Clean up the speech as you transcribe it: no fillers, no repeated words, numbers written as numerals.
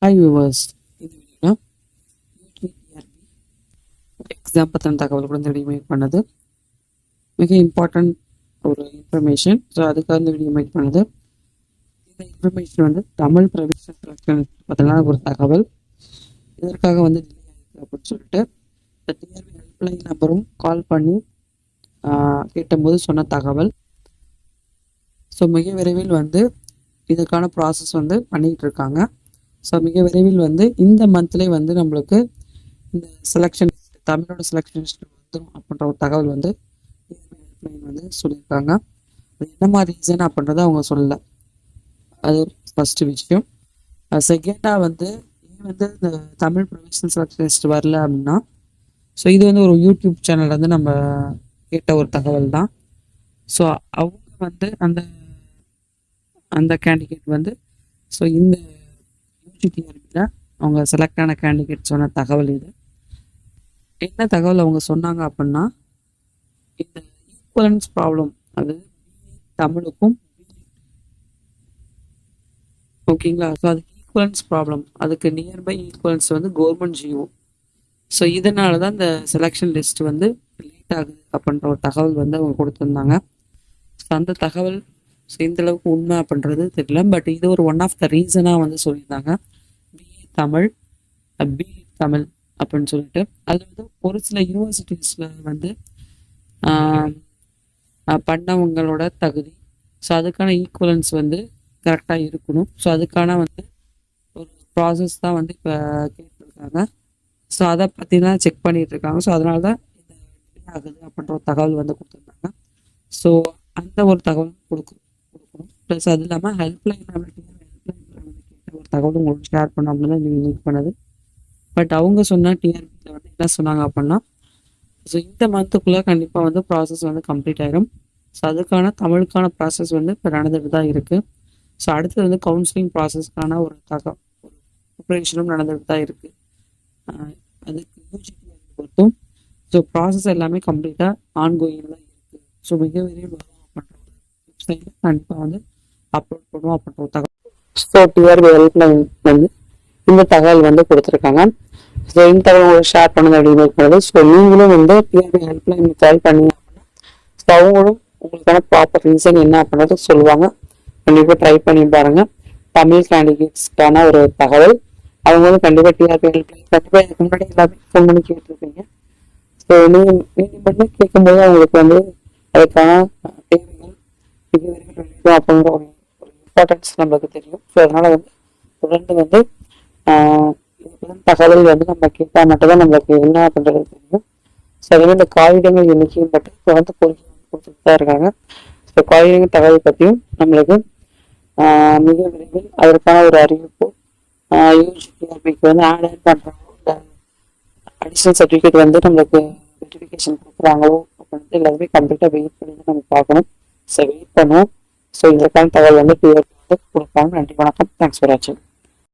Hi viewers, இந்த வீடியோவில் யூடிஆர்பி exam பற்றின தகவல் கூட இந்த வீடியோ மேக் பண்ணது மிக இம்பார்ட்டன்ட் ஒரு இன்ஃபர்மேஷன். ஸோ அதுக்காக இந்த வீடியோ மேக் பண்ணது. இந்த இன்ஃபர்மேஷன் வந்து தமிழ் ப்ரொவிஷனல் செலக்ஷன் பற்றின ஒரு தகவல். இதற்காக வந்து டிலே ஆகிருக்கு அப்படின்னு சொல்லிட்டு இந்த டிஆர்பி ஹெல்ப்லைன் நம்பரும் கால் பண்ணி கேட்டபோது சொன்ன தகவல். ஸோ மிக விரைவில் வந்து இதுக்கான ப்ராசஸ் வந்து பண்ணிகிட்டு இருக்காங்க. ஸோ மிக விரைவில் வந்து இந்த மந்த்லேயே வந்து நம்மளுக்கு இந்த செலெக்ஷன் தமிழோட செலெக்ஷன் வந்துடும் அப்படின்ற ஒரு தகவல் வந்து வந்து சொல்லியிருக்காங்க. அது என்ன மாதிரி ரீசன் அப்படின்றத அவங்க சொல்லலை. அது ஃபஸ்ட்டு விஷயம். செகண்டாக வந்து ஏன் வந்து இந்த தமிழ் ப்ரொவிஷனல் செலெக்ஷன் வரல அப்படின்னா, ஸோ இது வந்து ஒரு யூடியூப் சேனல் வந்து நம்ம கேட்ட ஒரு தகவல் தான். ஸோ அவங்க வந்து அந்த கேண்டிடேட் வந்து ஸோ இந்த யூஜிடிஆர்பியில் அவங்க செலக்ட் ஆன கேண்டிடேட் சொன்ன தகவல் இது. என்ன தகவல் அவங்க சொன்னாங்க அப்படின்னா, இந்த ஈக்குவலன்ஸ் ப்ராப்ளம், அது தமிழுக்கும் ஓகேங்களா. ஸோ அதுக்கு ஈக்குவலன்ஸ் ப்ராப்ளம், அதுக்கு நியர்பை ஈக்குவலன்ஸ் வந்து கவர்மெண்ட் ஜிஓ. ஸோ இதனால தான் இந்த செலெக்ஷன் லிஸ்ட் வந்து லேட் ஆகுது அப்படின்ற ஒரு தகவல் வந்து அவங்க கொடுத்துருந்தாங்க. ஸோ அந்த தகவல் ஸோ இந்த அளவுக்கு உண்மை அப்படின்றது தெரியல. பட் இது ஒரு ஒன் ஆஃப் த ரீசனாக வந்து சொல்லியிருந்தாங்க. பிஏ தமிழ், பிஇ தமிழ் அப்படின்னு சொல்லிட்டு அது வந்து ஒரு சில யூனிவர்சிட்டிஸில் வந்து பண்ணவங்களோட தகுதி. ஸோ அதுக்கான ஈக்குவலன்ஸ் வந்து கரெக்டாக இருக்கணும். ஸோ அதுக்கான வந்து ஒரு ப்ராசஸ் தான் வந்து இப்போ கேட்டிருக்காங்க. ஸோ அதை பற்றி தான் செக் பண்ணிகிட்டு இருக்காங்க. ஸோ அதனால தான் இந்த டிலே ஆகுது அப்படின்ற ஒரு தகவல் வந்து கொடுத்துருந்தாங்க. ஸோ அந்த ஒரு தகவல் கொடுக்கணும். ப்ளஸ் அது இல்லாமல் ஹெல்ப்லைன் வந்து கேட்ட ஒரு தகவல் உங்களுக்கு ஷேர் பண்ண அப்படின்னு தான் நீங்கள் மீட் பண்ணது. பட் அவங்க சொன்ன டிஆர்பியில் வந்து என்ன சொன்னாங்க அப்படின்னா, ஸோ இந்த மந்த்துக்குள்ளே கண்டிப்பாக வந்து ப்ராசஸ் வந்து கம்ப்ளீட் ஆகிடும். ஸோ அதுக்கான தமிழுக்கான ப்ராசஸ் வந்து இப்போ நடந்துட்டு தான் இருக்குது. ஸோ அடுத்தது வந்து கவுன்சிலிங் ப்ராசஸ்க்கான ஒரு ப்ரிப்பரேஷனும் நடந்துட்டு தான் இருக்குது. அதுக்கு யூஜிடிஆர்பி பொறுத்தும் ஸோ ப்ராசஸ் எல்லாமே கம்ப்ளீட்டாக ஆன்கோயிங் தான் இருக்குது. ஸோ மிக விரைவில் வரும் அப்படின்ற ஒரு வெப்சைட்டில் கண்டிப்பாக வந்து அப்லோட் பண்ணுவோம் அப்படின்ற ஒரு தகவல். ஸோ டிஆர்பி ஹெல்ப்லைன் வந்து இந்த தகவல் வந்து கொடுத்துருக்காங்க. ஸோ இந்த தகவல் உங்களுக்கு ஷேர் பண்ணுங்க அப்படின்னு இருக்கிறது. ஸோ நீங்களும் வந்து டிஆர்பி ஹெல்ப்லைன் கால் பண்ணீங்க அப்படின்னா ஸோ அவங்களும் உங்களுக்கான ப்ராப்பர் ரீசன் என்ன அப்படின்றது சொல்லுவாங்க. கண்டிப்பாக ட்ரை பண்ணி பாருங்க. தமிழ் கேண்டிடேட்ஸ்க்கான ஒரு தகவல். அவங்களும் கண்டிப்பாக டிஆர்பி ஹெல்ப்லைன் கண்டிப்பாக இதுக்கு முன்னாடி எல்லாமே ஃபோன் பண்ணி கேட்டிருப்பீங்க. ஸோ நீங்கள் மட்டும் கேட்கும்போது அவங்களுக்கு வந்து அதுக்கான தேவைகள் மிக விரைவில் அப்படிங்கிற ஒரு இம்பார்ட்டன்ஸ் நம்மளுக்கு தெரியும். ஸோ அதனால் வந்து தொடர்ந்து வந்து தகவல் வந்து நம்ம கேட்டால் மட்டும்தான் நம்மளுக்கு என்ன அப்படின்றது தெரியும். ஸோ அதே மாதிரி இந்த காகிதங்கள் எண்ணிக்கையும் மட்டும் தொடர்ந்து கொடுத்துட்டு தான் இருக்காங்க. ஸோ காகிதங்கள் தகவல் பற்றியும் நம்மளுக்கு மிக விரைவில் அதற்கான ஒரு அறிவிப்பு யூஜிடிஆர்பிக்கு வந்து ஆட் பண்ணுறாங்களோ இல்லை அடிஷ்னல் சர்டிஃபிகேட் வந்து நம்மளுக்கு வெரிஃபிகேஷன் கொடுக்குறாங்களோ அப்படின்ட்டு எல்லாருமே கம்ப்ளீட்டாக வெயிட் பண்ணி தான் நம்ம பார்க்கணும். ஸோ வெயிட் பண்ணுவோம். ஸோ இதற்கான தகவல் வந்து டிஆர்பி வந்து கொடுப்பாங்க. நன்றி, வணக்கம். தேங்க்ஸ் ஃபார் வாட்சிங்.